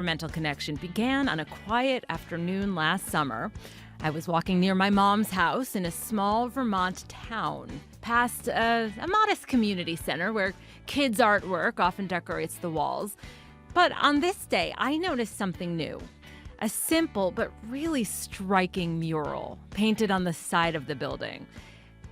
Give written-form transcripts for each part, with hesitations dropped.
Environmental Connection began on a quiet afternoon last summer. I was walking near my mom's house in a small Vermont town, past a modest community center where kids' artwork often decorates the walls. But on this day, I noticed something new. A simple but really striking mural painted on the side of the building.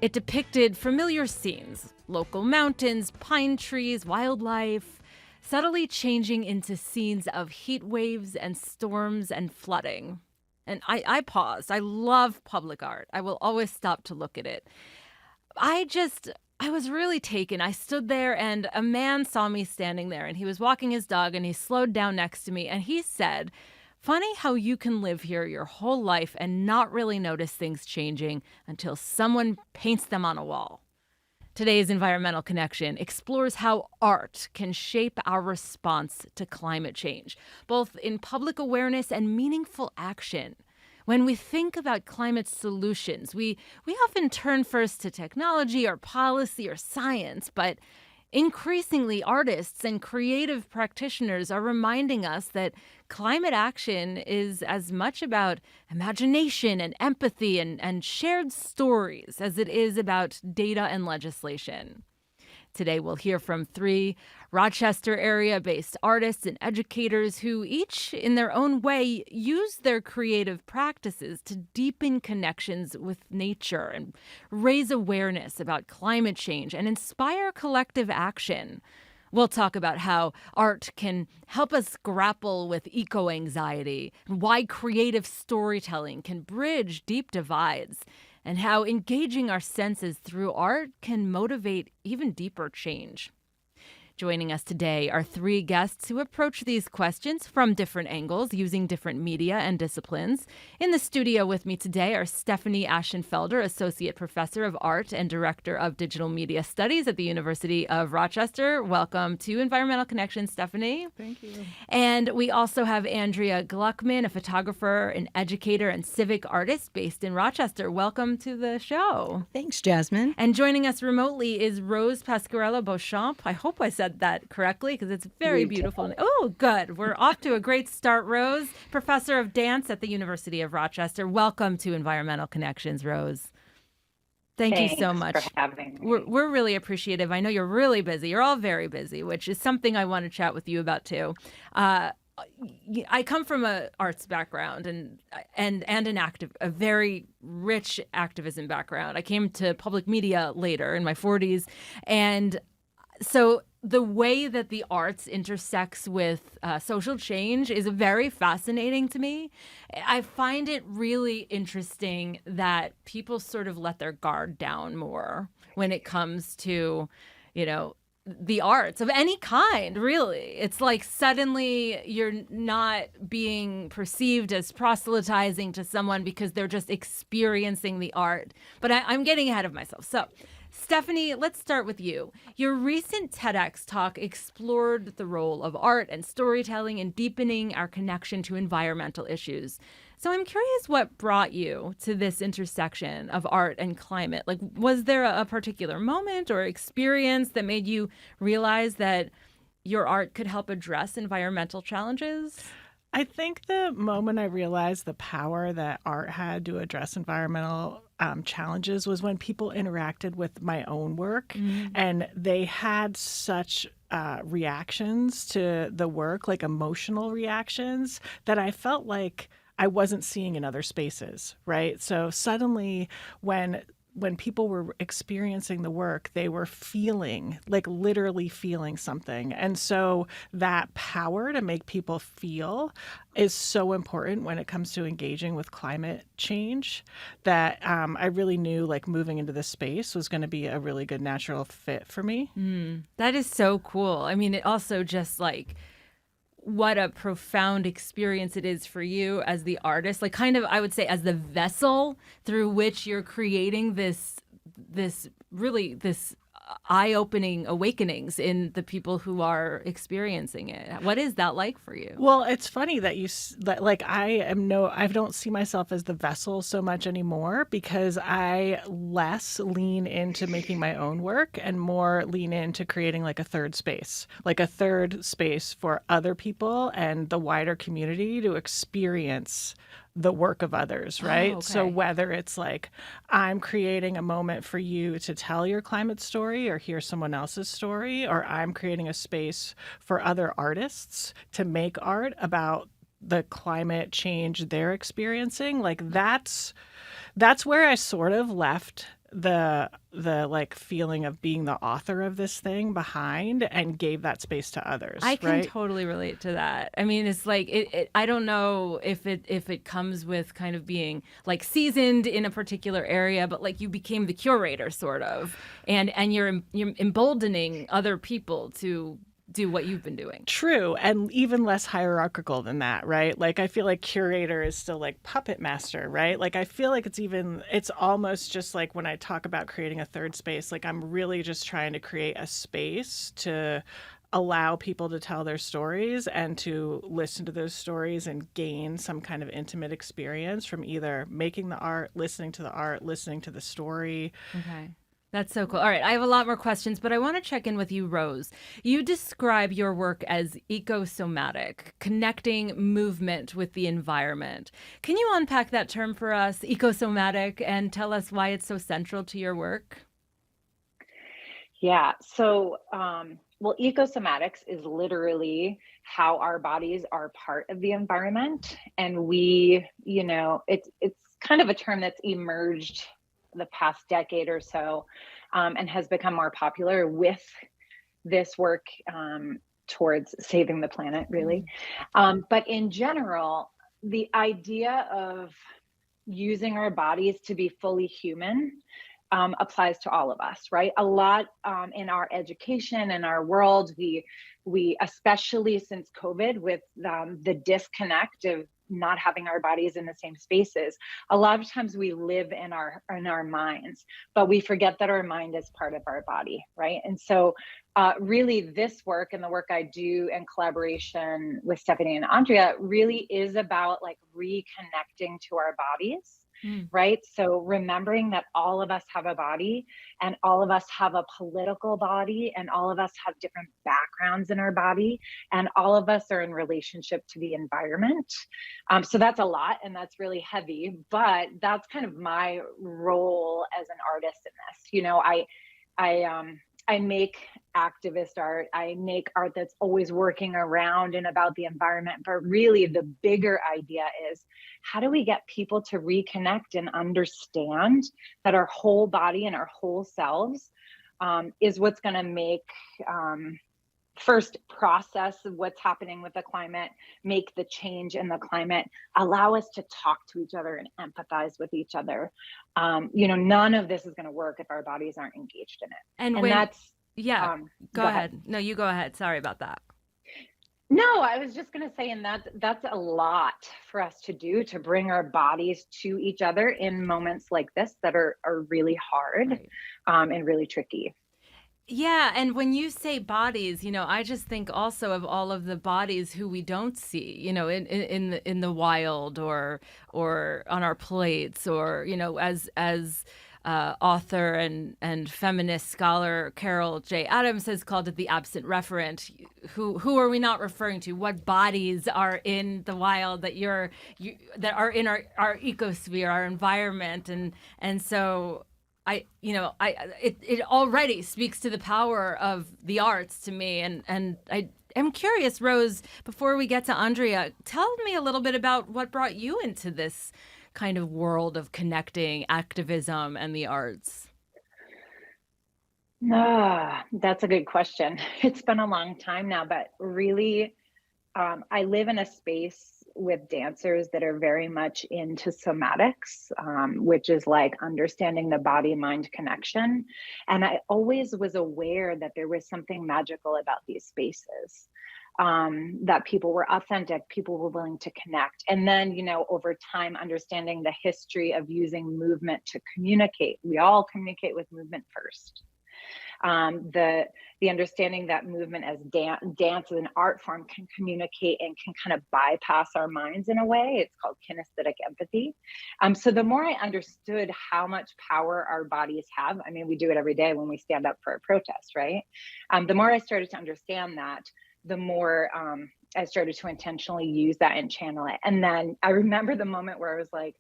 It depicted familiar scenes, local mountains, pine trees, wildlife, subtly changing into scenes of heat waves and storms and flooding. And I paused. I love public art. I will always stop to look at it. I was really taken. I stood there and a man saw me standing there and he was walking his dog and he slowed down next to me and he said, "Funny how you can live here your whole life and not really notice things changing until someone paints them on a wall." Today's Environmental Connection explores how art can shape our response to climate change, both in public awareness and meaningful action. When we think about climate solutions, we often turn first to technology or policy or science, but increasingly artists and creative practitioners are reminding us that climate action is as much about imagination and empathy and shared stories as it is about data and legislation. Today, we'll hear from 3 Rochester area-based artists and educators who each, in their own way, use their creative practices to deepen connections with nature and raise awareness about climate change and inspire collective action. We'll talk about how art can help us grapple with eco-anxiety, and why creative storytelling can bridge deep divides, and how engaging our senses through art can motivate even deeper change. Joining us today are 3 guests who approach these questions from different angles using different media and disciplines. In the studio with me today are Stephanie Ashenfelder, Associate Professor of Art and Director of Digital Media Studies at the University of Rochester. Welcome to Environmental Connection, Stephanie. Thank you. And we also have Andrea Gluckman, a photographer, an educator, and civic artist based in Rochester. Welcome to the show. Thanks, Jasmine. And joining us remotely is Rose Pasquarello Beauchamp. I hope I said that correctly because it's very beautiful. Oh, good. We're off to a great start, Rose. Professor of Dance at the University of Rochester. Welcome to Environmental Connections, Rose. Thank you so much. Thanks for having me. We're really appreciative. I know you're really busy. You're all very busy, which is something I want to chat with you about too. I come from an arts background and a very rich activism background. I came to public media later in my 40s, and so the way that the arts intersects with social change is very fascinating to me. I find it really interesting that people sort of let their guard down more when it comes to, the arts of any kind, really. It's like suddenly you're not being perceived as proselytizing to someone because they're just experiencing the art. But I'm getting ahead of myself. So, Stephanie, let's start with you. Your recent TEDx talk explored the role of art and storytelling in deepening our connection to environmental issues. So I'm curious what brought you to this intersection of art and climate. Like, was there a particular moment or experience that made you realize that your art could help address environmental challenges? I think the moment I realized the power that art had to address environmental challenges was when people interacted with my own work, and they had such reactions to the work, like emotional reactions, that I felt like I wasn't seeing in other spaces, right? So suddenly when people were experiencing the work, they were feeling, like literally feeling something. And so that power to make people feel is so important when it comes to engaging with climate change, that I really knew like moving into this space was going to be a really good natural fit for me. That is so cool. I mean, it also just like, what a profound experience it is for you as the artist, like kind of, I would say, as the vessel through which you're creating this eye-opening awakenings in the people who are experiencing it. What is that like for you? Well, it's funny that like I don't see myself as the vessel so much anymore, because I less lean into making my own work and more lean into creating like a third space for other people and the wider community to experience the work of others, right? Oh, So okay. whether it's like I'm creating a moment for you to tell your climate story or hear someone else's story, or I'm creating a space for other artists to make art about the climate change they're experiencing, like that's where I sort of left the like feeling of being the author of this thing behind and gave that space to others. I can right? totally relate to that. I mean, it's like I don't know if it comes with kind of being like seasoned in a particular area, but like you became the curator sort of, and you're emboldening other people to do what you've been doing. True, and even less hierarchical than that, right? Like I feel like curator is still like puppet master, right? Like I feel like it's almost just like when I talk about creating a third space, like I'm really just trying to create a space to allow people to tell their stories and to listen to those stories and gain some kind of intimate experience from either making the art, listening to the story. Okay. That's so cool. All right, I have a lot more questions, but I want to check in with you, Rose. You describe your work as ecosomatic, connecting movement with the environment. Can you unpack that term for us, ecosomatic, and tell us why it's so central to your work? Yeah. So, well, ecosomatics is literally how our bodies are part of the environment, and it's kind of a term that's emerged the past decade or so, and has become more popular with this work towards saving the planet, really. But in general, the idea of using our bodies to be fully human applies to all of us, right? A lot in our education and our world, we especially since COVID, with the disconnect of not having our bodies in the same spaces, a lot of times we live in our minds, but we forget that our mind is part of our body, right? And so really this work and the work I do in collaboration with Stephanie and Andrea really is about like reconnecting to our bodies. Right. So remembering that all of us have a body, and all of us have a political body, and all of us have different backgrounds in our body, and all of us are in relationship to the environment. So that's a lot, and that's really heavy, but that's kind of my role as an artist in this. I make activist art. I make art that's always working around and about the environment. But really, the bigger idea is, how do we get people to reconnect and understand that our whole body and our whole selves is what's going to make first process what's happening with the climate, make the change in the climate, allow us to talk to each other and empathize with each other. None of this is going to work if our bodies aren't engaged in it. And that's go ahead. No, you go ahead. Sorry about that. No, I was just going to say, and that's a lot for us to do, to bring our bodies to each other in moments like this that are really hard, right, and really tricky. Yeah, and when you say bodies, I just think also of all of the bodies who we don't see, in the wild or on our plates, or as author and feminist scholar Carol J. Adams has called it the absent referent. Who are we not referring to? What bodies are in the wild that that are in our ecosphere, our environment, and so. It already speaks to the power of the arts to me, and I'm curious, Rose, before we get to Andrea, tell me a little bit about what brought you into this kind of world of connecting activism and the arts. That's a good question. It's been a long time now, but really, I live in a space with dancers that are very much into somatics, which is like understanding the body-mind connection. And I always was aware that there was something magical about these spaces, that people were authentic, people were willing to connect. And then, over time, understanding the history of using movement to communicate. We all communicate with movement first. The understanding that movement as dance as an art form can communicate and can kind of bypass our minds in a way. It's called kinesthetic empathy. So the more I understood how much power our bodies have, I mean, we do it every day when we stand up for a protest, right? The more I started to understand that, the more I started to intentionally use that and channel it. And then I remember the moment where I was like,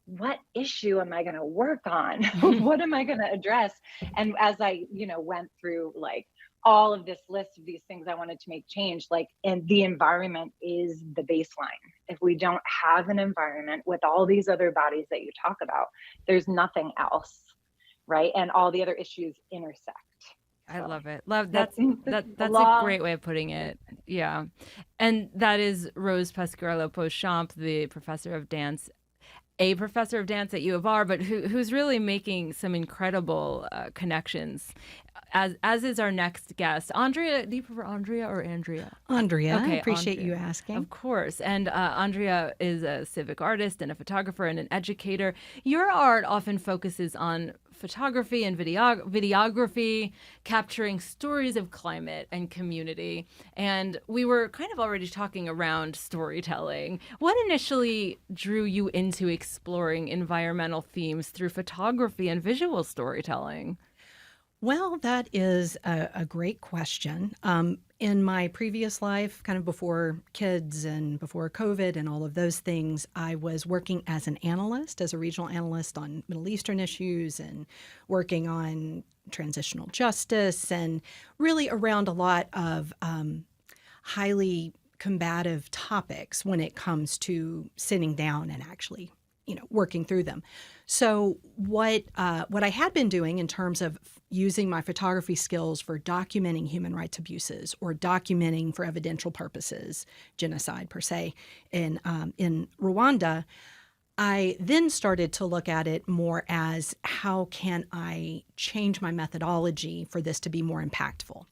what issue am I going to work on? What am I going to address? And as I, went through like all of this list of these things I wanted to make change, like, and the environment is the baseline. If we don't have an environment with all these other bodies that you talk about, there's nothing else, right? And all the other issues intersect. I love it. That's a great way of putting it. Yeah. And that is Rose Pasquarello Beauchamp, the professor of dance at U of R, but who's really making some incredible connections, as is our next guest. Andrea, do you prefer Andrea or Andrea? Andrea. Okay, I appreciate Andrea. You asking. Of course. And Andrea is a civic artist and a photographer and an educator. Your art often focuses on photography and videography, capturing stories of climate and community. And we were kind of already talking around storytelling. What initially drew you into exploring environmental themes through photography and visual storytelling? Well, that is a great question. In my previous life, kind of before kids and before COVID and all of those things, I was working as an analyst, as a regional analyst on Middle Eastern issues and working on transitional justice and really around a lot of highly combative topics when it comes to sitting down and actually working through them. So what I had been doing in terms of using my photography skills for documenting human rights abuses or documenting for evidential purposes, genocide per se, in Rwanda, I then started to look at it more as how can I change my methodology for this to be more impactful.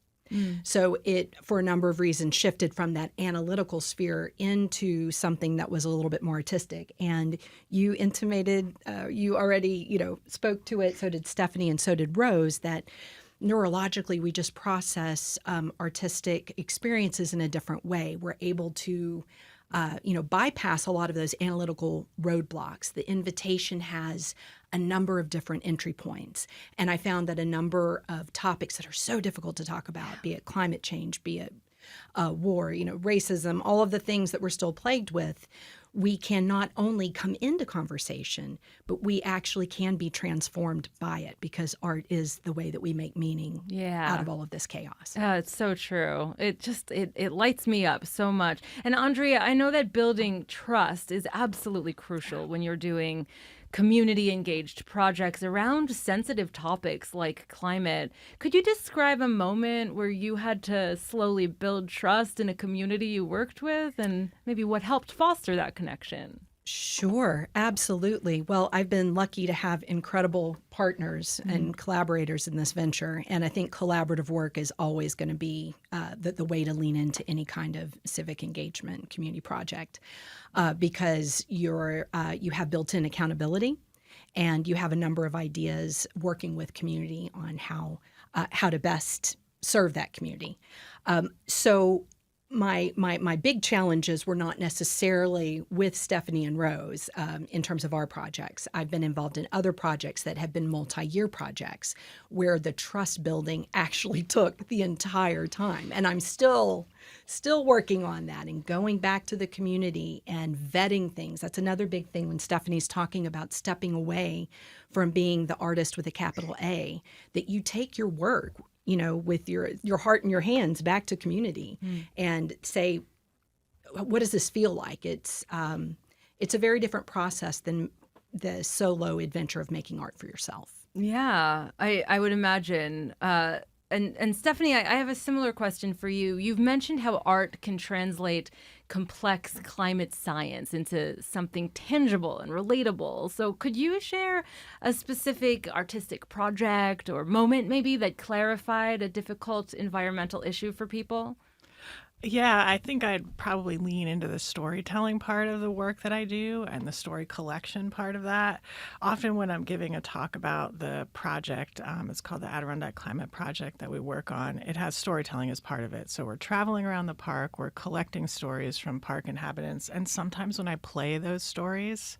So it, for a number of reasons, shifted from that analytical sphere into something that was a little bit more artistic. And you intimated, you already, spoke to it, so did Stephanie and so did Rose, that neurologically we just process artistic experiences in a different way. We're able to bypass a lot of those analytical roadblocks. The invitation has a number of different entry points. And I found that a number of topics that are so difficult to talk about, be it climate change, be it war, racism, all of the things that we're still plagued with, we can not only come into conversation, but we actually can be transformed by it because art is the way that we make meaning out of all of this chaos. It's so true. It lights me up so much. And Andrea, I know that building trust is absolutely crucial when you're doing community engaged projects around sensitive topics like climate. Could you describe a moment where you had to slowly build trust in a community you worked with and maybe what helped foster that connection? Sure, absolutely. Well, I've been lucky to have incredible partners and collaborators in this venture. And I think collaborative work is always going to be the way to lean into any kind of civic engagement community project because you have built-in accountability and you have a number of ideas working with community on how to best serve that community. So my big challenges were not necessarily with Stephanie and Rose in terms of our projects. I've been involved in other projects that have been multi-year projects where the trust building actually took the entire time. And I'm still working on that and going back to the community and vetting things. That's another big thing when Stephanie's talking about stepping away from being the artist with a capital A, that you take your work with your heart in your hands back to community and say, what does this feel like? It's a very different process than the solo adventure of making art for yourself. Yeah, I would imagine. And Stephanie, I have a similar question for you. You've mentioned how art can translate complex climate science into something tangible and relatable. So could you share a specific artistic project or moment maybe that clarified a difficult environmental issue for people? Yeah, I think I'd probably lean into the storytelling part of the work that I do and the story collection part of that. Often, when I'm giving a talk about the project, it's called the Adirondack Climate Project that we work on, it has storytelling as part of it. So we're traveling around the park, we're collecting stories from park inhabitants. And sometimes when I play those stories,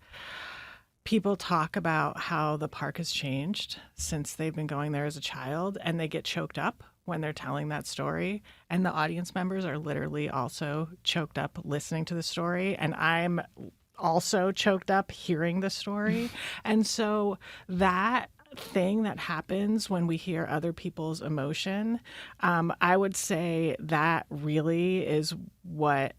people talk about how the park has changed since they've been going there as a child, and they get choked up when they're telling that story. And the audience members are literally also choked up listening to the story. And I'm also choked up hearing the story. And so that thing that happens when we hear other people's emotion, I would say that really is what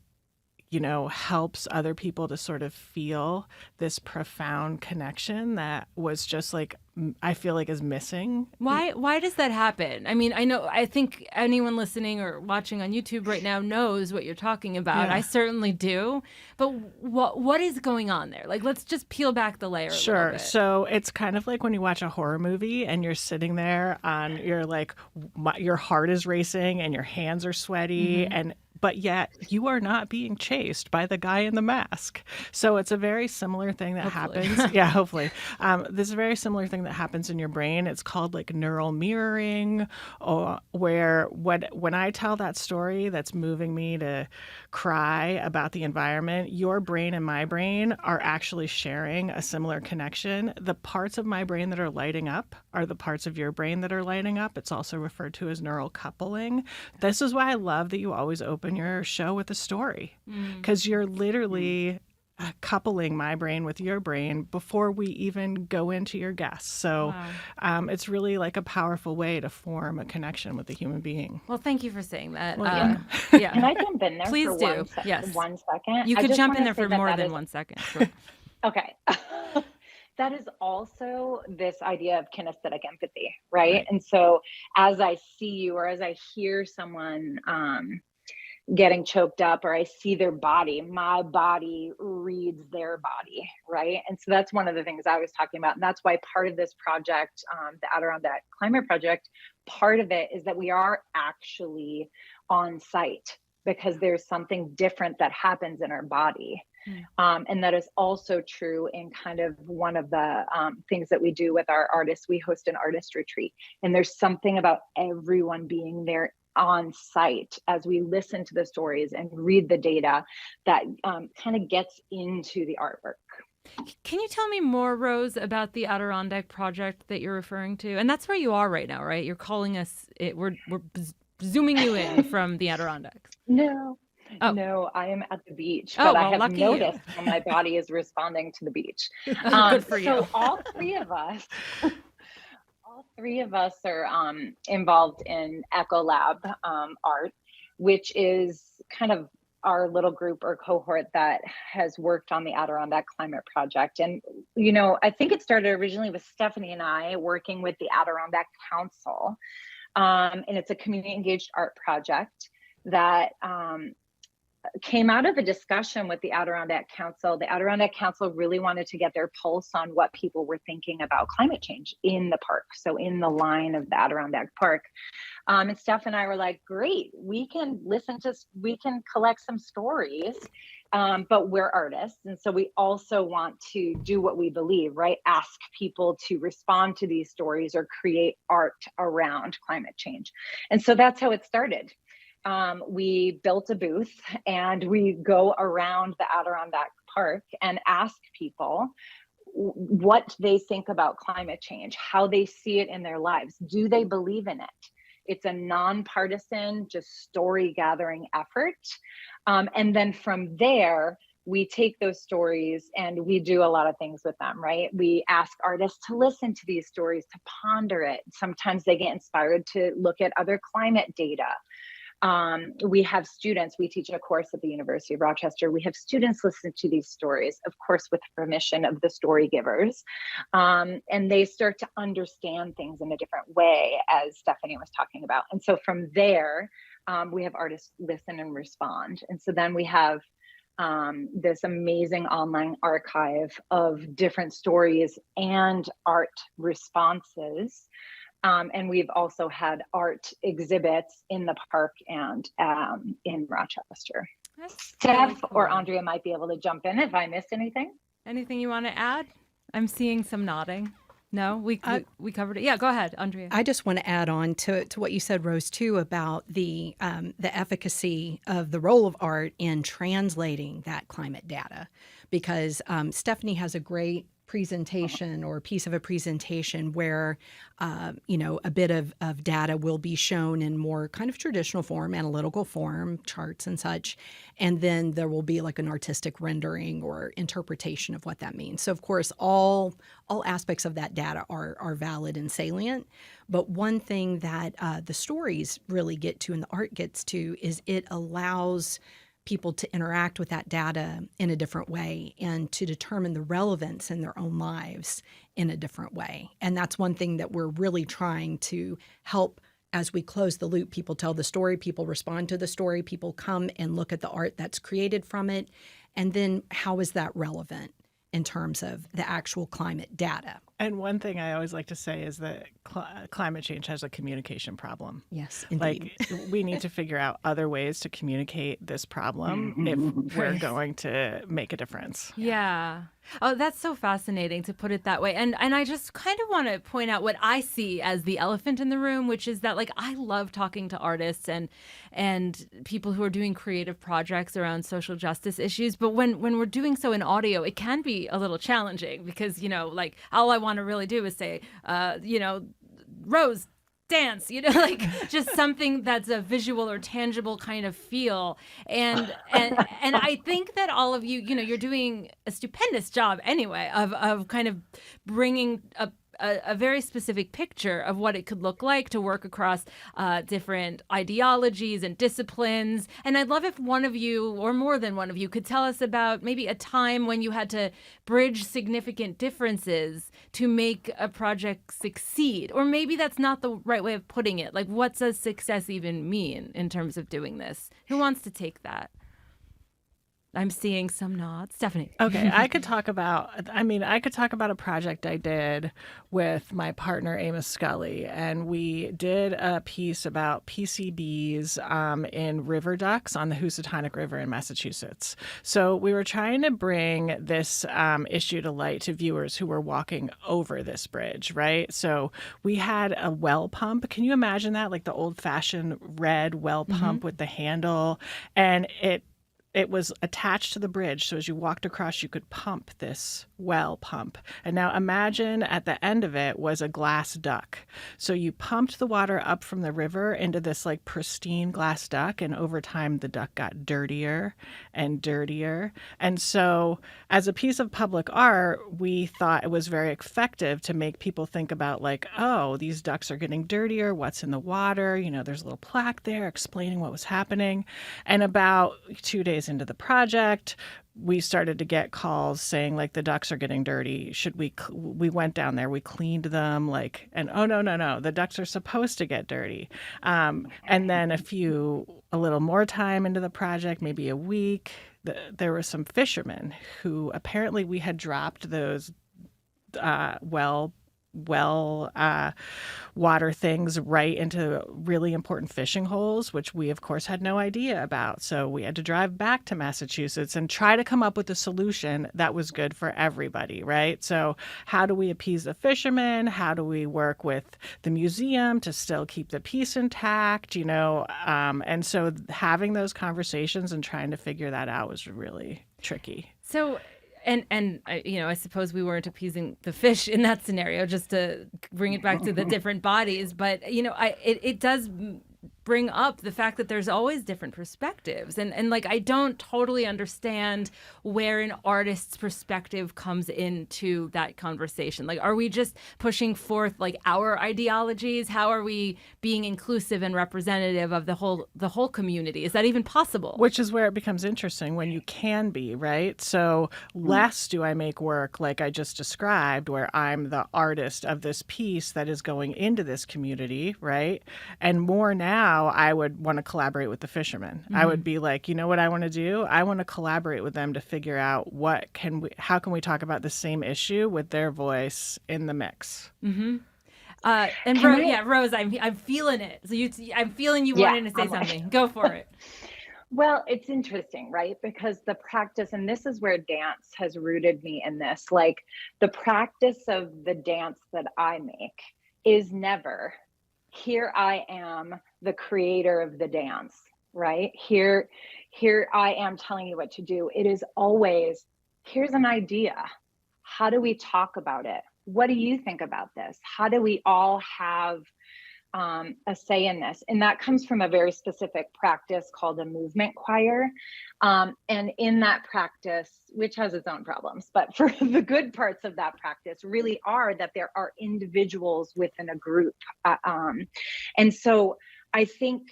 helps other people to sort of feel this profound connection that was just like, I feel like is missing. Why does that happen? I mean, I think anyone listening or watching on YouTube right now knows what you're talking about. Yeah. I certainly do. But what is going on there? Like, let's just peel back the layer a little bit. So it's kind of like when you watch a horror movie and you're sitting there on, you're like, your heart is racing and your hands are sweaty, but yet you are not being chased by the guy in the mask. So it's a very similar thing that happens. Yeah, hopefully. This is a very similar thing that happens in your brain. It's called like neural mirroring, where when I tell that story that's moving me to cry about the environment, your brain and my brain are actually sharing a similar connection. The parts of my brain that are lighting up are the parts of your brain that are lighting up. It's also referred to as neural coupling. This is why I love that you always open your show with a story, because you're literally coupling my brain with your brain before we even go into your guests. So it's really like a powerful way to form a connection with a human being. Well, thank you for saying that. Well, yeah. Can I jump in there Please for do. Yes. 1 second? You could jump in there for more than 1 second. Sure. Okay. That is also this idea of kinesthetic empathy, right? And so as I see you or as I hear someone getting choked up or I see their body, my body reads their body, right? And so that's one of the things I was talking about. And that's why part of this project, the Adirondack Climate Project, part of it is that we are actually on site because there's something different that happens in our body. And that is also true in kind of one of the things that we do with our artists. We host an artist retreat, and there's something about everyone being there on site as we listen to the stories and read the data that kind of gets into the artwork. Can you tell me more, Rose, about the Adirondack project that you're referring to? And that's where you are right now, right? You're calling us, we're zooming you in from the Adirondacks. No, I am at the beach, but I have noticed how my body is responding to the beach. Good for you. So all three of us are involved in Ecolab art, which is kind of our little group or cohort that has worked on the Adirondack Climate Project. And, I think it started originally with Stephanie and I working with the Adirondack Council. And it's a community engaged art project that came out of a discussion with the Adirondack Council. The Adirondack Council really wanted to get their pulse on what people were thinking about climate change in the park. So in the line of the Adirondack Park. And Steph and I were like, great, we can collect some stories, but we're artists. And so we also want to do what we believe, right? Ask people to respond to these stories or create art around climate change. And so that's how it started. We built a booth and we go around the Adirondack Park and ask people what they think about climate change, how they see it in their lives. Do they believe in it? It's a nonpartisan, just story gathering effort. And then from there, we take those stories and we do a lot of things with them, right? We ask artists to listen to these stories, to ponder it. Sometimes they get inspired to look at other climate data. We have students, we teach a course at the University of Rochester. We have students listen to these stories, of course, with permission of the story givers. And they start to understand things in a different way, as Stephanie was talking about. And so from there, we have artists listen and respond. And so then we have this amazing online archive of different stories and art responses And we've also had art exhibits in the park and in Rochester. That's Steph really or cool. Andrea might be able to jump in if I missed anything. Anything you want to add? I'm seeing some nodding. No, we covered it. Yeah, go ahead, Andrea. I just want to add on to what you said, Rose, too, about the efficacy of the role of art in translating that climate data, because Stephanie has a great presentation or piece of a presentation where a bit of data will be shown in more kind of traditional form, analytical form, charts and such, and then there will be like an artistic rendering or interpretation of what that means. So of course all aspects of that data are valid and salient, but one thing that the stories really get to and the art gets to is it allows people to interact with that data in a different way and to determine the relevance in their own lives in a different way. And that's one thing that we're really trying to help as we close the loop. People tell the story, people respond to the story, people come and look at the art that's created from it. And then how is that relevant in terms of the actual climate data? And one thing I always like to say is that climate change has a communication problem. Yes, indeed. Like, we need to figure out other ways to communicate this problem if we're going to make a difference. Yeah. Oh, that's so fascinating to put it that way. And I just kind of want to point out what I see as the elephant in the room, which is that, like, I love talking to artists and people who are doing creative projects around social justice issues. But when we're doing so in audio, it can be a little challenging because, like, all I want to really do is say, Rose, dance, like just something that's a visual or tangible kind of feel. And I think that all of you, you're doing a stupendous job anyway of kind of bringing a very specific picture of what it could look like to work across different ideologies and disciplines. And I'd love if one of you or more than one of you could tell us about maybe a time when you had to bridge significant differences to make a project succeed. Or maybe that's not the right way of putting it. Like, what does success even mean in terms of doing this? Who wants to take that? I'm seeing some nods. Stephanie. Okay, I could talk about a project I did with my partner, Amos Scully, and we did a piece about PCBs in river ducks on the Housatonic River in Massachusetts. So we were trying to bring this issue to light to viewers who were walking over this bridge, right? So we had a well pump. Can you imagine that? Like the old-fashioned red well pump with the handle, and it was attached to the bridge, so as you walked across, you could pump this well pump. And now imagine at the end of it was a glass duck. So you pumped the water up from the river into this like pristine glass duck, and over time the duck got dirtier and dirtier. And so as a piece of public art, we thought it was very effective to make people think about like, oh, these ducks are getting dirtier. What's in the water? There's a little plaque there explaining what was happening. And about 2 days into the project, we started to get calls saying like the ducks are getting dirty. We went down there, we cleaned them, and oh no, the ducks are supposed to get dirty. And then a little more time into the project, maybe a week, there were some fishermen who apparently we had dropped those water things right into really important fishing holes, which we of course had no idea about. So we had to drive back to Massachusetts and try to come up with a solution that was good for everybody, right? So how do we appease the fishermen? How do we work with the museum to still keep the piece intact? And so having those conversations and trying to figure that out was really tricky. So And I suppose we weren't appeasing the fish in that scenario, just to bring it back to the different bodies. But, it does bring up the fact that there's always different perspectives. And I don't totally understand where an artist's perspective comes into that conversation. Like, are we just pushing forth our ideologies? How are we being inclusive and representative of the whole community? Is that even possible? Which is where it becomes interesting, when you can be, right? So less do I make work like I just described, where I'm the artist of this piece that is going into this community, right? And more now, I would want to collaborate with the fishermen. I would be like, you know what I want to do? I want to collaborate with them to figure out how can we talk about the same issue with their voice in the mix. Rose, I'm feeling it. So I'm feeling you Yeah, wanting to say something. Go for it. Well, it's interesting, right? Because the practice, and this is where dance has rooted me in this, like the practice of the dance that I make is never, here I am, the creator of the dance, right? Here I am telling you what to do. It is always, here's an idea. How do we talk about it? What do you think about this? How do we all have a say in this? And that comes from a very specific practice called a movement choir. And in that practice, which has its own problems, but for the good parts of that practice really are that there are individuals within a group. And so I think,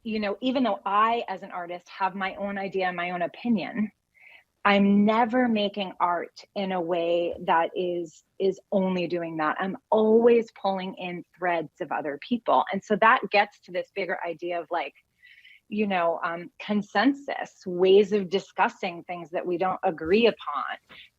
you know, even though I, as an artist, have my own idea and my own opinion, I'm never making art in a way that is only doing that. I'm always pulling in threads of other people. And so that gets to this bigger idea of like, you know, consensus, ways of discussing things that we don't agree upon,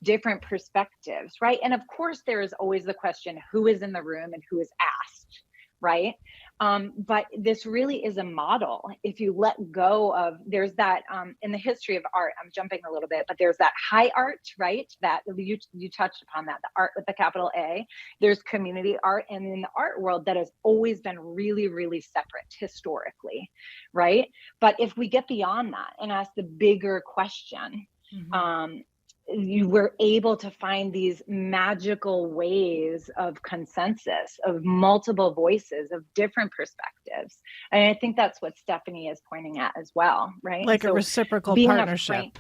different perspectives, right? And of course, there is always the question, who is in the room and who is asked, right? But this really is a model. If you let go of, there's that in the history of art, I'm jumping a little bit, but there's that high art, right? That you touched upon that, the art with the capital A. There's community art, and in the art world, that has always been really, really separate historically, right? But if we get beyond that and ask the bigger question, you were able to find these magical ways of consensus, of multiple voices, of different perspectives. And I think that's what Stephanie is pointing at as well, right? Like a reciprocal partnership.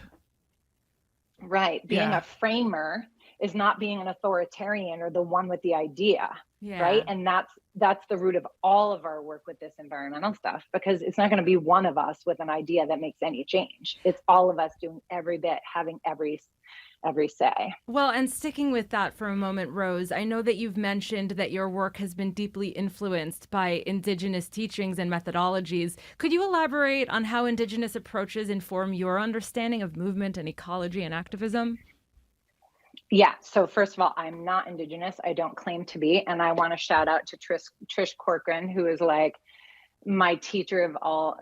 Right. Being a framer is not being an authoritarian or the one with the idea, right? And that's the root of all of our work with this environmental stuff, because it's not going to be one of us with an idea that makes any change. It's all of us doing every bit, having every say. Well, and sticking with that for a moment, Rose, I know that you've mentioned that your work has been deeply influenced by Indigenous teachings and methodologies. Could you elaborate on how Indigenous approaches inform your understanding of movement and ecology and activism? Yeah. So first of all, I'm not Indigenous. I don't claim to be. And I want to shout out to Trish Corcoran, who is like my teacher of all.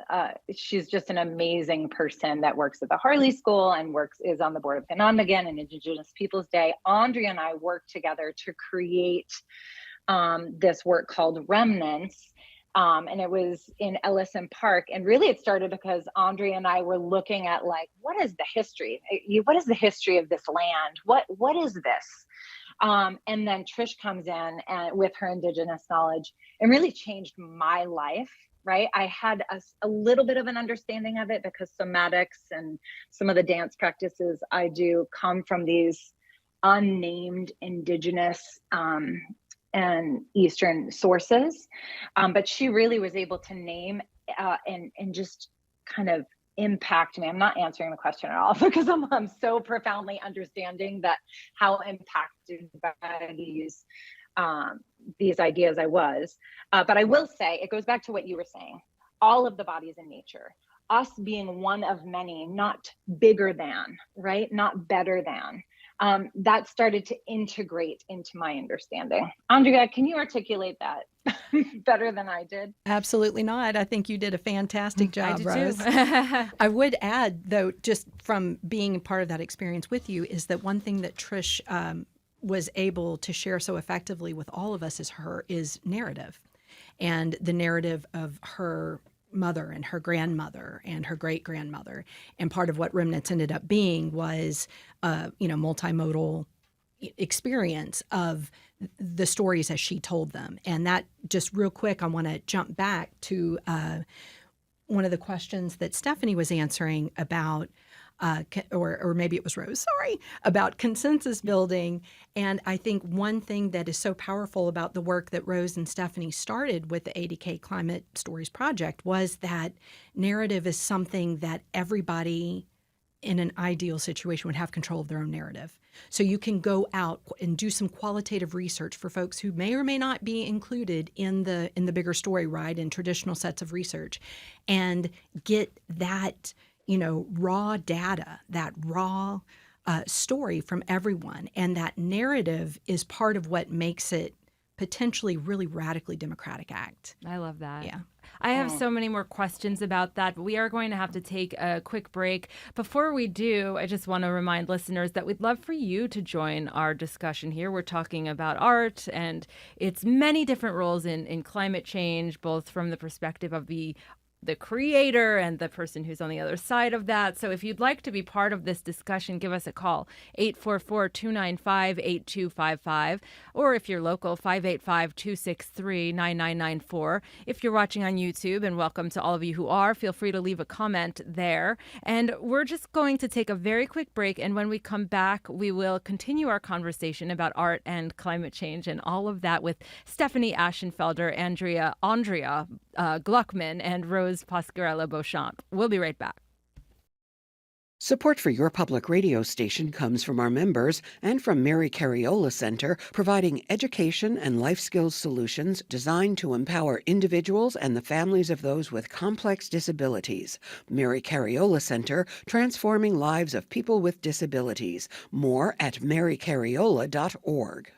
She's just an amazing person that works at the Harley School and is on the board of Ganondagan and Indigenous Peoples Day. Andrea and I worked together to create this work called Remnants. And it was in Ellison Park. And really it started because Andrea and I were looking at like, what is the history? What is the history of this land? What is this? And then Trish comes in and with her Indigenous knowledge and really changed my life, right? I had a little bit of an understanding of it because somatics and some of the dance practices I do come from these unnamed Indigenous and Eastern sources. But she really was able to name and just kind of impact me. I'm not answering the question at all because I'm so profoundly understanding that how impacted by these ideas I was. But I will say, it goes back to what you were saying, all of the bodies in nature, us being one of many, not bigger than, right? Not better than. That started to integrate into my understanding. Andrea, can you articulate that better than I did? Absolutely not. I think you did a fantastic job, Rose. Too. I would add, though, just from being part of that experience with you, is that one thing that Trish was able to share so effectively with all of us is narrative, and the narrative of her mother and her grandmother and her great-grandmother. And part of what Remnants ended up being was multimodal experience of the stories as she told them. And that, just real quick, I want to jump back to one of the questions that Stephanie was answering about or maybe it was Rose, sorry, about consensus building. And I think one thing that is so powerful about the work that Rose and Stephanie started with the ADK Climate Stories Project was that narrative is something that everybody in an ideal situation would have control of their own narrative. So you can go out and do some qualitative research for folks who may or may not be included in the bigger story, right, in traditional sets of research, and get that raw data, that raw story from everyone. And that narrative is part of what makes it potentially really radically democratic act. I love that. Yeah. I have so many more questions about that, but we are going to have to take a quick break. Before we do, I just want to remind listeners that we'd love for you to join our discussion here. We're talking about art and its many different roles in climate change, both from the perspective of the creator and the person who's on the other side of that. So if you'd like to be part of this discussion, give us a call, 844-295-8255, or if you're local, 585-263-9994. If you're watching on YouTube, and welcome to all of you who are, feel free to leave a comment there. And we're just going to take a very quick break, and when we come back, we will continue our conversation about art and climate change and all of that with Stephanie Ashenfelder, Andrea Gluckman, and Rose Pasquarello Beauchamp. We'll be right back. Support for your public radio station comes from our members and from Mary Cariola Center, providing education and life skills solutions designed to empower individuals and the families of those with complex disabilities. Mary Cariola Center, transforming lives of people with disabilities. More at marycariola.org.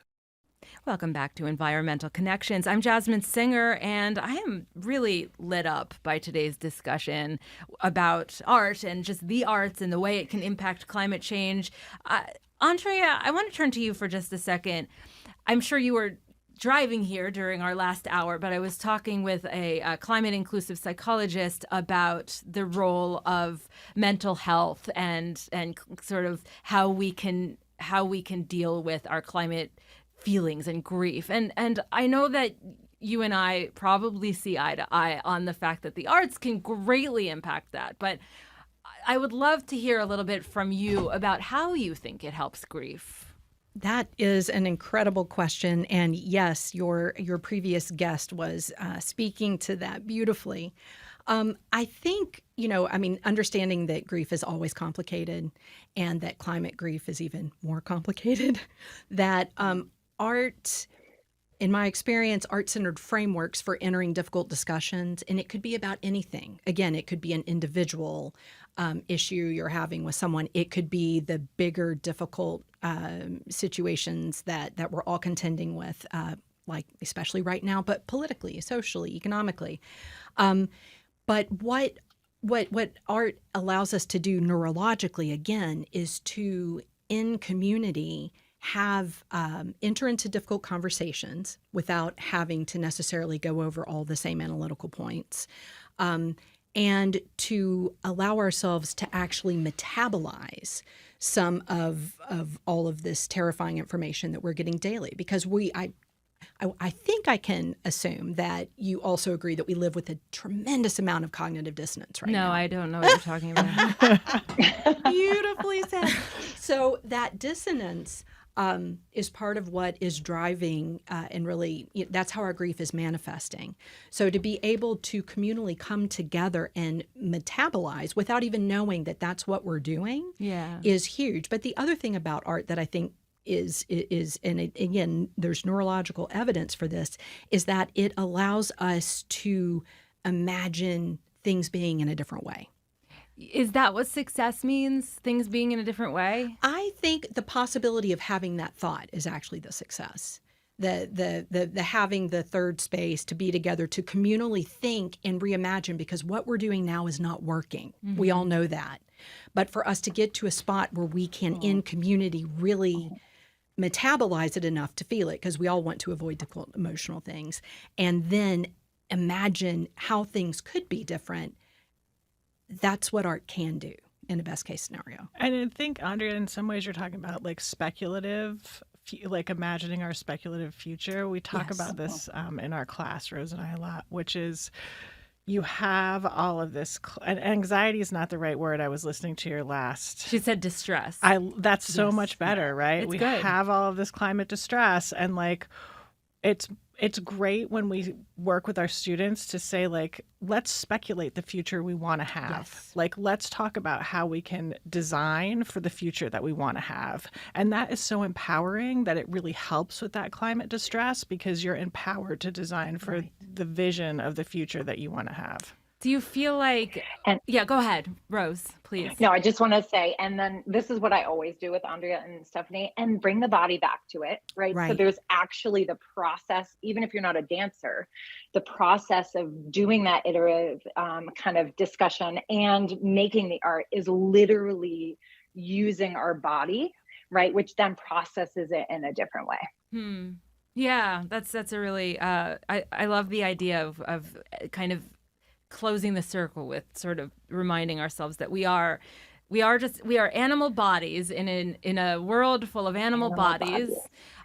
Welcome back to Environmental Connections. I'm Jasmine Singer, and I am really lit up by today's discussion about art and just the arts and the way it can impact climate change. Andrea, I want to turn to you for just a second. I'm sure you were driving here during our last hour, but I was talking with a climate inclusive psychologist about the role of mental health and sort of how we can deal with our climate feelings and grief. And I know that you and I probably see eye to eye on the fact that the arts can greatly impact that. But I would love to hear a little bit from you about how you think it helps grief. That is an incredible question. And yes, your previous guest was speaking to that beautifully. I think, understanding that grief is always complicated and that climate grief is even more complicated, that art, in my experience, art-centered frameworks for entering difficult discussions, and it could be about anything. Again, it could be an individual issue you're having with someone. It could be the bigger, difficult situations that we're all contending with, like especially right now, but politically, socially, economically. But what art allows us to do neurologically, again, is to, in community, enter into difficult conversations without having to necessarily go over all the same analytical points, and to allow ourselves to actually metabolize some of all of this terrifying information that we're getting daily. Because I think I can assume that you also agree that we live with a tremendous amount of cognitive dissonance right now. No, I don't know what you're talking about. Beautifully said. So that dissonance is part of what is driving and really that's how our grief is manifesting. So to be able to communally come together and metabolize without even knowing that that's what we're doing is huge. But the other thing about art that I think is and again, there's neurological evidence for this, is that it allows us to imagine things being in a different way. Is that what success means? Things being in a different way? I think the possibility of having that thought is actually the success. The having the third space to be together, to communally think and reimagine, because what we're doing now is not working. Mm-hmm. We all know that. But for us to get to a spot where we can, in community, really metabolize it enough to feel it, because we all want to avoid difficult emotional things, and then imagine how things could be different. That's what art can do in a best case scenario. And I think, Andrea, in some ways you're talking about like speculative, like imagining our speculative future. We talk about this in our class, Rose and I, a lot, which is you have all of this, and anxiety is not the right word. I was listening to your last. She said distress. That's so much better, right? It's we good. have all of this climate distress, and like it's great when we work with our students to say, like, let's speculate the future we want to have. Yes. Like, let's talk about how we can design for the future that we want to have. And that is so empowering that it really helps with that climate distress, because you're empowered to design for the vision of the future that you want to have. Do you feel like, And yeah, go ahead, Rose, please. no, I just want to say, and then this is what I always do with Andrea and Stephanie, and bring the body back to it, right? So Right. there's actually the process, even if you're not a dancer, the process of doing that iterative kind of discussion and making the art is literally using our body, right? Which then processes it in a different way. Yeah, that's a really, I love the idea of kind of closing the circle with sort of reminding ourselves that we are animal bodies in a world full of animal bodies.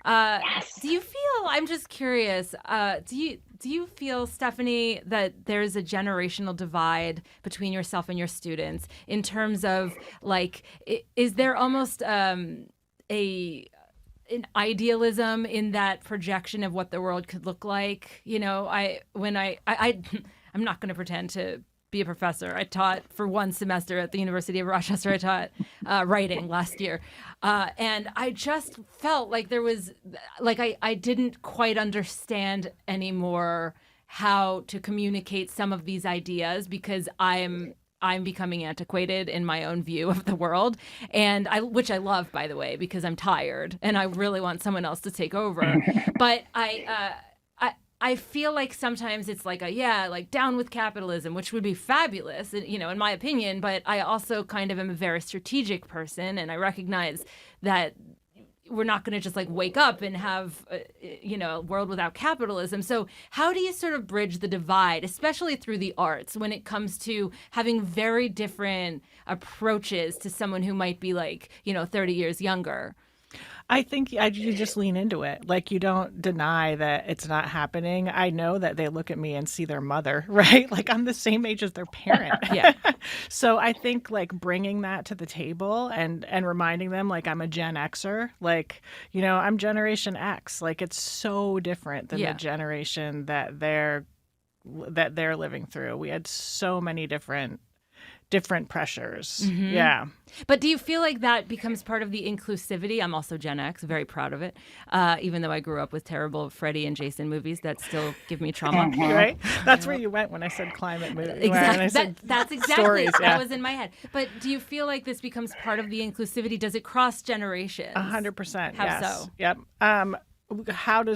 Yes. Do you feel, I'm just curious, do you feel, Stephanie, that there's a generational divide between yourself and your students in terms of like, is there almost an idealism in that projection of what the world could look like? You know, I'm not going to pretend to be a professor. I taught for one semester at the University of Rochester. I taught writing last year. And I just felt like there was, like, I didn't quite understand anymore how to communicate some of these ideas because I'm becoming antiquated in my own view of the world, and which I love, by the way, because I'm tired and I really want someone else to take over. But I feel like sometimes it's like like down with capitalism, which would be fabulous, you know, in my opinion. But I also kind of am a very strategic person, and I recognize that we're not going to just like wake up and have, a world without capitalism. So how do you sort of bridge the divide, especially through the arts, when it comes to having very different approaches to someone who might be like, 30 years younger? I think you just lean into it. Like, you don't deny that it's not happening. I know that they look at me and see their mother, right? Like, I'm the same age as their parent. Yeah. So I think like bringing that to the table and reminding them, like, I'm a Gen Xer, like, I'm Generation X. Like, it's so different than the generation that they're living through. We had so many different pressures. Mm-hmm. Yeah. But do you feel like that becomes part of the inclusivity? I'm also Gen X, very proud of it. Even though I grew up with terrible Freddie and Jason movies that still give me trauma. Right? That's where you went when I said climate movie. Exactly. That's exactly stories, that was in my head. But do you feel like this becomes part of the inclusivity? Does it cross generations? 100%. How yes. so? Yep. How do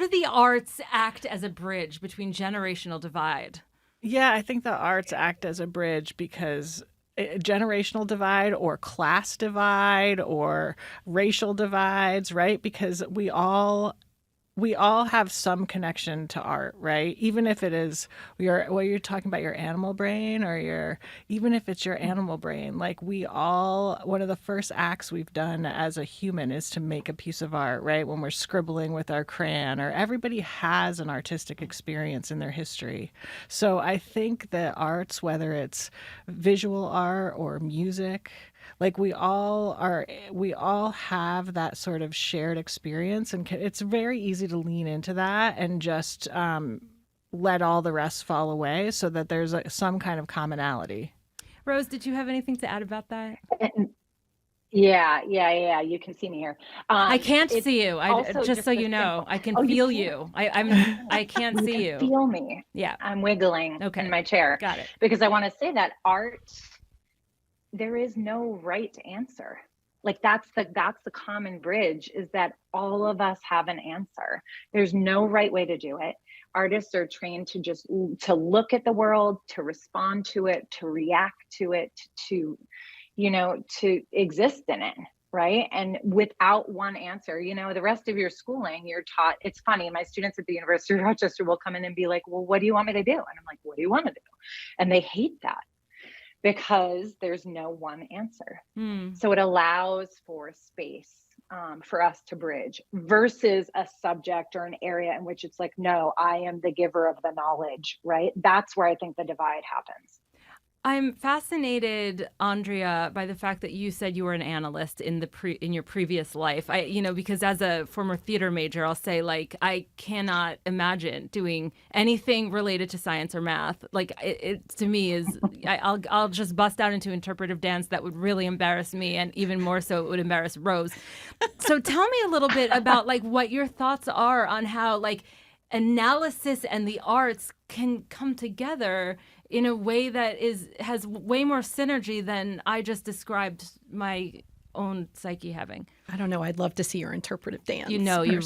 the arts act as a bridge between generational divide? Yeah, I think the arts act as a bridge because generational divide or class divide or racial divides, right? Because we all have some connection to art, right? Even if it is you're talking about your animal brain or even if it's your animal brain, like one of the first acts we've done as a human is to make a piece of art, right? When we're scribbling with our crayon, or everybody has an artistic experience in their history. So I think the arts, whether it's visual art or music, like we all have that sort of shared experience, and it's very easy to lean into that and just let all the rest fall away so that there's some kind of commonality. Rose, did you have anything to add about that? Yeah. You can see me here. I can't see you. Just so you know, I can feel you. I can't see you. Feel me. Yeah. I'm wiggling in my chair. Got it. Because I want to say that art, there is no right answer. Like that's the common bridge, is that all of us have an answer. There's no right way to do it. Artists are trained to look at the world, to respond to it, to react to it, to exist in it, right? And without one answer, the rest of your schooling, you're taught. It's funny, my students at the University of Rochester will come in and be like, well, what do you want me to do? And I'm like, what do you want to do? And they hate that, because there's no one answer. So it allows for space for us to bridge, versus a subject or an area in which it's like, no, I am the giver of the knowledge, right? That's where I think the divide happens. I'm fascinated, Andrea, by the fact that you said you were an analyst in your previous life. Because as a former theater major, I'll say, like, I cannot imagine doing anything related to science or math. Like, it to me is, I'll just bust out into interpretive dance that would really embarrass me, and even more so, it would embarrass Rose. So tell me a little bit about like what your thoughts are on how, like, analysis and the arts can come together in a way that has way more synergy than I just described my own psyche having. I don't know. I'd love to see your interpretive dance. You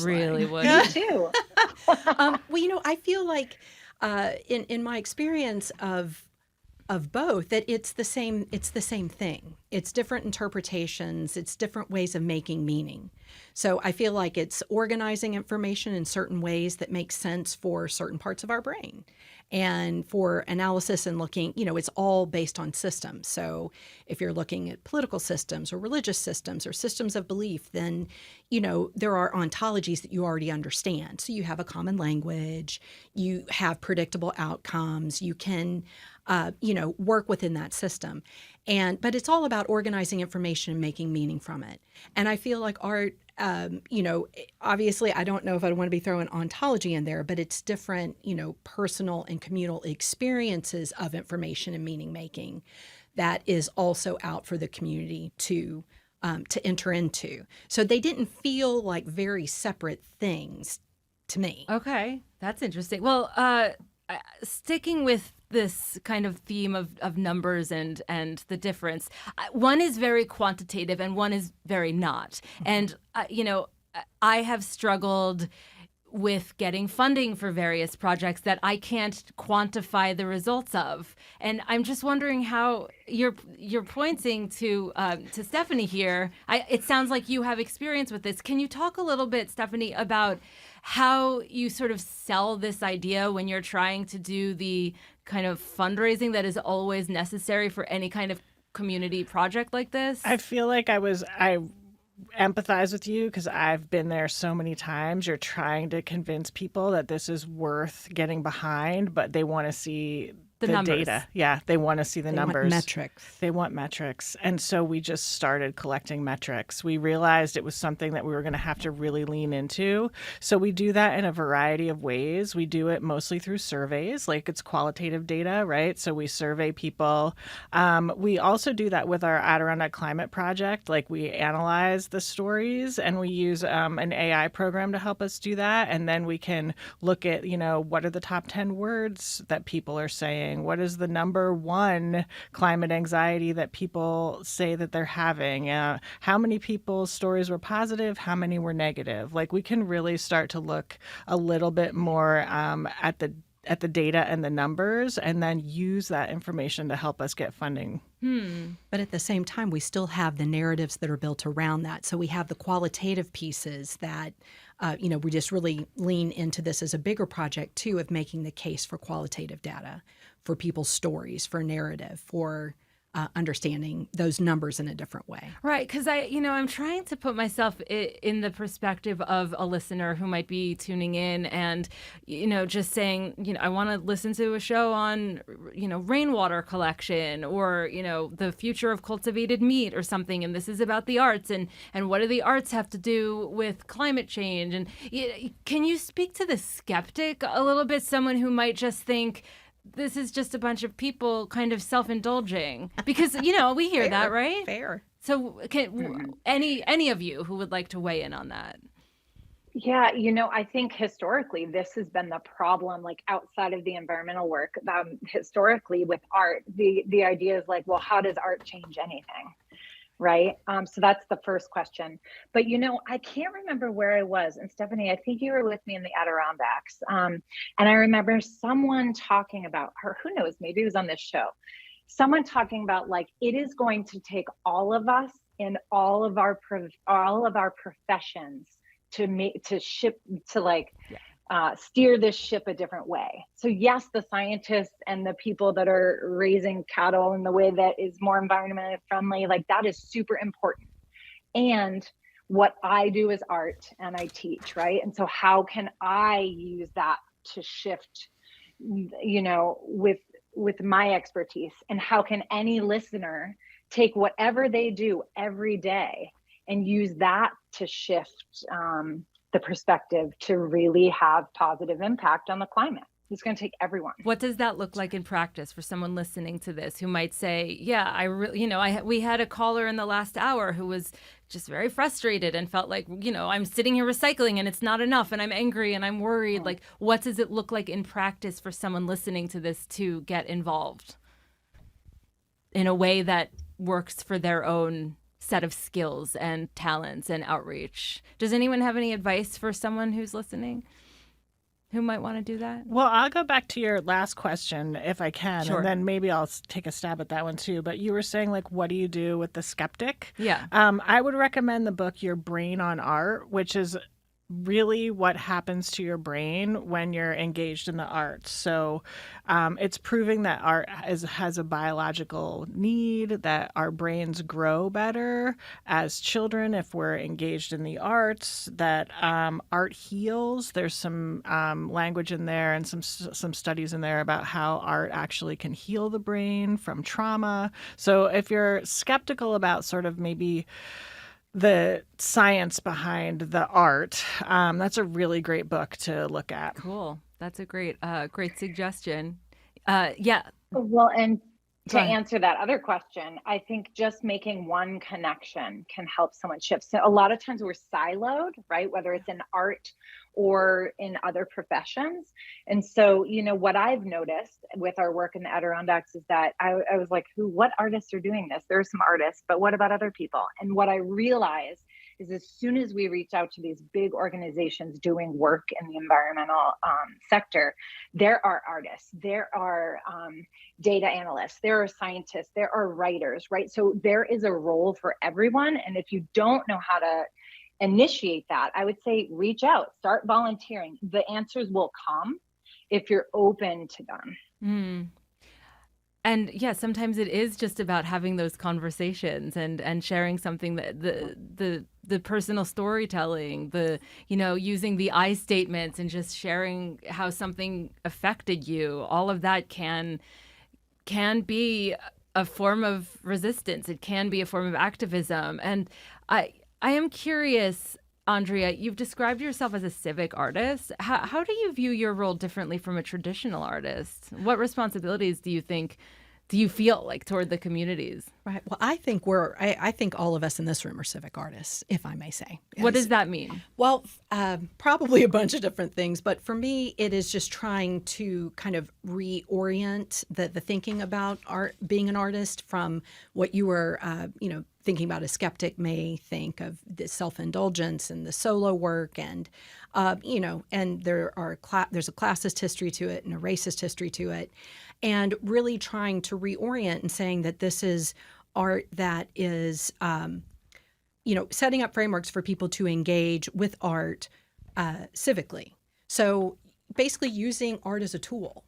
really would. Me too. Well, I feel like in my experience of both, that it's the same thing. It's different interpretations, it's different ways of making meaning. So I feel like it's organizing information in certain ways that make sense for certain parts of our brain. And for analysis and looking, it's all based on systems. So if you're looking at political systems or religious systems or systems of belief, then, there are ontologies that you already understand. So you have a common language, you have predictable outcomes, you can, work within that system. But it's all about organizing information and making meaning from it. And I feel like art, obviously, I don't know if I want to be throwing ontology in there, but it's different, personal and communal experiences of information and meaning making that is also out for the community to enter into. So they didn't feel like very separate things to me. Okay, that's interesting. Well, sticking with this kind of theme of numbers and the difference, one is very quantitative and one is very not. And, I have struggled with getting funding for various projects that I can't quantify the results of. And I'm just wondering how you're pointing to Stephanie here. It sounds like you have experience with this. Can you talk a little bit, Stephanie, about how you sort of sell this idea when you're trying to do the kind of fundraising that is always necessary for any kind of community project like this? I feel like I empathize with you because I've been there so many times. You're trying to convince people that this is worth getting behind, but they want to see the data. Yeah, they want to see the numbers. They want metrics. And so we just started collecting metrics. We realized it was something that we were going to have to really lean into. So we do that in a variety of ways. We do it mostly through surveys, like it's qualitative data, right? So we survey people. We also do that with our Adirondack climate project. Like we analyze the stories and we use an AI program to help us do that. And then we can look at, what are the top 10 words that people are saying? What is the number one climate anxiety that people say that they're having? How many people's stories were positive? How many were negative? Like we can really start to look a little bit more at the data and the numbers and then use that information to help us get funding. But at the same time, we still have the narratives that are built around that. So we have the qualitative pieces that, we just really lean into this as a bigger project, too, of making the case for qualitative data, for people's stories, for narrative, for understanding those numbers in a different way. Right, because I'm trying to put myself in the perspective of a listener who might be tuning in and, just saying, I want to listen to a show on, rainwater collection or, the future of cultivated meat or something. And this is about the arts and what do the arts have to do with climate change? And can you speak to the skeptic a little bit? Someone who might just think, this is just a bunch of people kind of self-indulging because, we hear that, right? Fair. So any of you who would like to weigh in on that? Yeah, I think historically this has been the problem, like outside of the environmental work, historically with art, the idea is like, well, how does art change anything? Right. So that's the first question. But, I can't remember where I was. And Stephanie, I think you were with me in the Adirondacks. And I remember someone talking about her, who knows, maybe it was on this show, someone talking about like, it is going to take all of us in all of our professions steer this ship a different way. So yes, the scientists and the people that are raising cattle in the way that is more environmentally friendly, like that is super important. And what I do is art and I teach, right? And so how can I use that to shift, with my expertise? And how can any listener take whatever they do every day and use that to shift the perspective to really have positive impact on the climate? It's going to take everyone. What does that look like in practice for someone listening to this who might say, yeah, we had a caller in the last hour who was just very frustrated and felt like, I'm sitting here recycling and it's not enough and I'm angry and I'm worried. Like, what does it look like in practice for someone listening to this to get involved in a way that works for their own set of skills and talents and outreach? Does anyone have any advice for someone who's listening who might want to do that? Well, I'll go back to your last question if I can, Sure. and then maybe I'll take a stab at that one too. But you were saying, like, what do you do with the skeptic? Yeah. I would recommend the book Your Brain on Art, which is really what happens to your brain when you're engaged in the arts. So it's proving that art has a biological need, that our brains grow better as children if we're engaged in the arts, that art heals. There's some language in there and some studies in there about how art actually can heal the brain from trauma. So if you're skeptical about sort of maybe the science behind the art, that's a really great book to look at. Cool. That's a great suggestion. Yeah. Well, and to Go ahead. answer that other question, I think just making one connection can help someone shift. So a lot of times we're siloed, right? Whether it's in art or in other professions. And so, what I've noticed with our work in the Adirondacks is that I was like, what artists are doing this? There are some artists, but what about other people? And what I realized is as soon as we reach out to these big organizations doing work in the environmental sector, there are artists, there are data analysts, there are scientists, there are writers, right? So there is a role for everyone. And if you don't know how to initiate that, I would say reach out, start volunteering. The answers will come if you're open to them. Mm. And yeah, sometimes it is just about having those conversations and sharing something that the personal storytelling, using the I statements and just sharing how something affected you. All of that can be a form of resistance. It can be a form of activism. And I am curious, Andrea, you've described yourself as a civic artist. How do you view your role differently from a traditional artist? What responsibilities do you feel like toward the communities? Right. Well, I think all of us in this room are civic artists, if I may say. What does that mean? Well, probably a bunch of different things, but for me, it is just trying to kind of reorient the thinking about art, being an artist, from what you were, thinking about. A skeptic may think of the self-indulgence and the solo work, and and there's a classist history to it and a racist history to it, and really trying to reorient and saying that this is art that is, setting up frameworks for people to engage with art civically. So basically using art as a tool.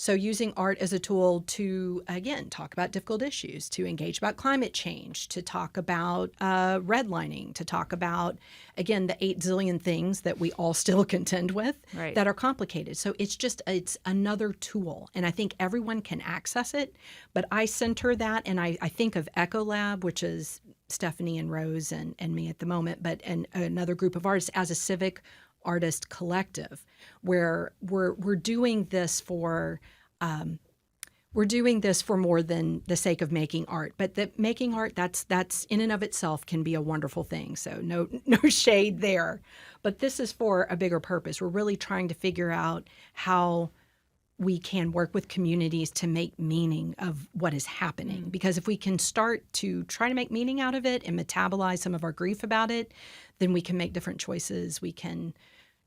So using art as a tool to, again, talk about difficult issues, to engage about climate change, to talk about redlining, to talk about, again, the 8 zillion things that we all still contend with that are complicated. So it's another tool. And I think everyone can access it. But I center that, and I think of Ecolab, which is Stephanie and Rose and me at the moment, but another group of artists as a civic artist collective, where we're doing this for more than the sake of making art. But that making art, that's in and of itself can be a wonderful thing. So no shade there. But this is for a bigger purpose. We're really trying to figure out how we can work with communities to make meaning of what is happening. Because if we can start to try to make meaning out of it and metabolize some of our grief about it, then we can make different choices. We can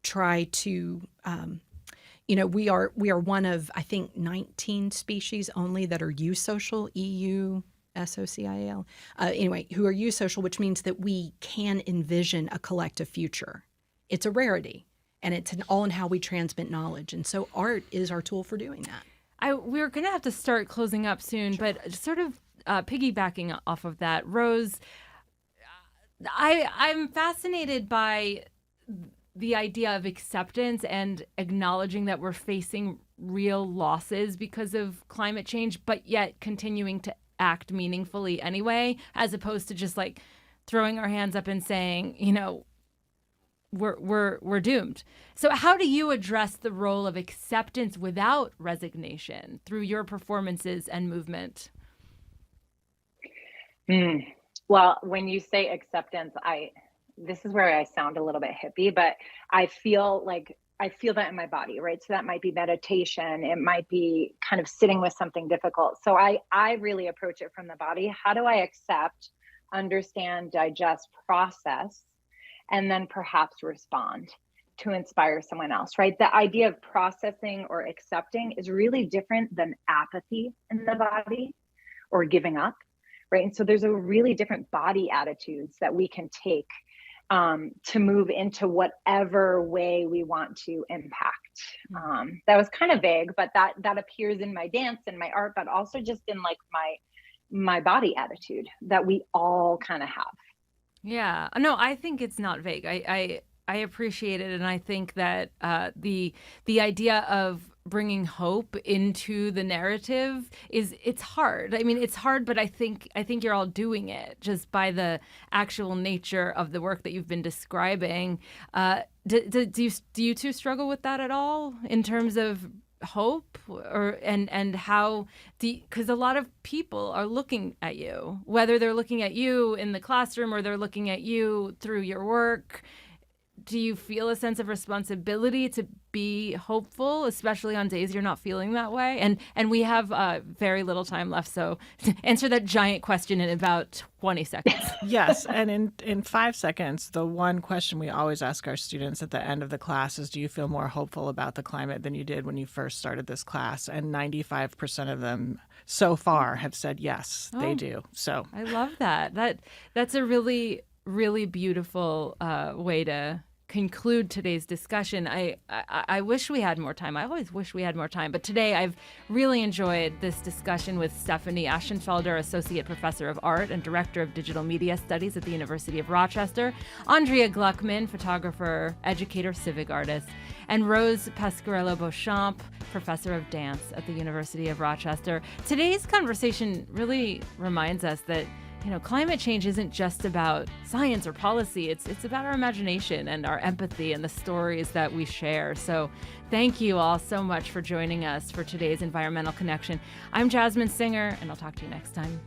try to, we are one of, I think, 19 species only that are eusocial, EUSOCIAL, who are eusocial, which means that we can envision a collective future. It's a rarity. And it's all in how we transmit knowledge. And so art is our tool for doing that. We're going to have to start closing up soon, but sort of piggybacking off of that, Rose, I'm fascinated by the idea of acceptance and acknowledging that we're facing real losses because of climate change, but yet continuing to act meaningfully anyway, as opposed to just like throwing our hands up and saying, we're doomed. So how do you address the role of acceptance without resignation through your performances and movement? Well, when you say acceptance, this is where I sound a little bit hippie, but I feel that in my body, right? So that might be meditation. It might be kind of sitting with something difficult. So I really approach it from the body. How do I accept, understand, digest, process, and then perhaps respond to inspire someone else, right? The idea of processing or accepting is really different than apathy in the body or giving up, right? And so there's a really different body attitudes that we can take to move into whatever way we want to impact. That was kind of vague, but that appears in my dance and my art, but also just in like my body attitude that we all kind of have. Yeah, no, I think it's not vague. I appreciate it, and I think that the idea of bringing hope into the narrative it's hard. I mean, it's hard, but I think you're all doing it just by the actual nature of the work that you've been describing. Do you two struggle with that at all in terms of hope and how because a lot of people are looking at you, whether they're looking at you in the classroom or they're looking at you through your work. Do you feel a sense of responsibility to be hopeful, especially on days you're not feeling that way? And we have very little time left, so answer that giant question in about 20 seconds. Yes, and in 5 seconds, the one question we always ask our students at the end of the class is, do you feel more hopeful about the climate than you did when you first started this class? And 95% of them so far have said yes, they do. So I love that. That's a really, really beautiful way to conclude today's discussion. I wish we had more time. I always wish we had more time. But today I've really enjoyed this discussion with Stephanie Ashenfelder, Associate Professor of Art and Director of Digital Media Studies at the University of Rochester, Andrea Gluckman, photographer, educator, civic artist, and Rose Pasquarello Beauchamp, Professor of Dance at the University of Rochester. Today's conversation really reminds us that climate change isn't just about science or policy. It's about our imagination and our empathy and the stories that we share. So thank you all so much for joining us for today's Environmental Connection. I'm Jasmine Singer, and I'll talk to you next time.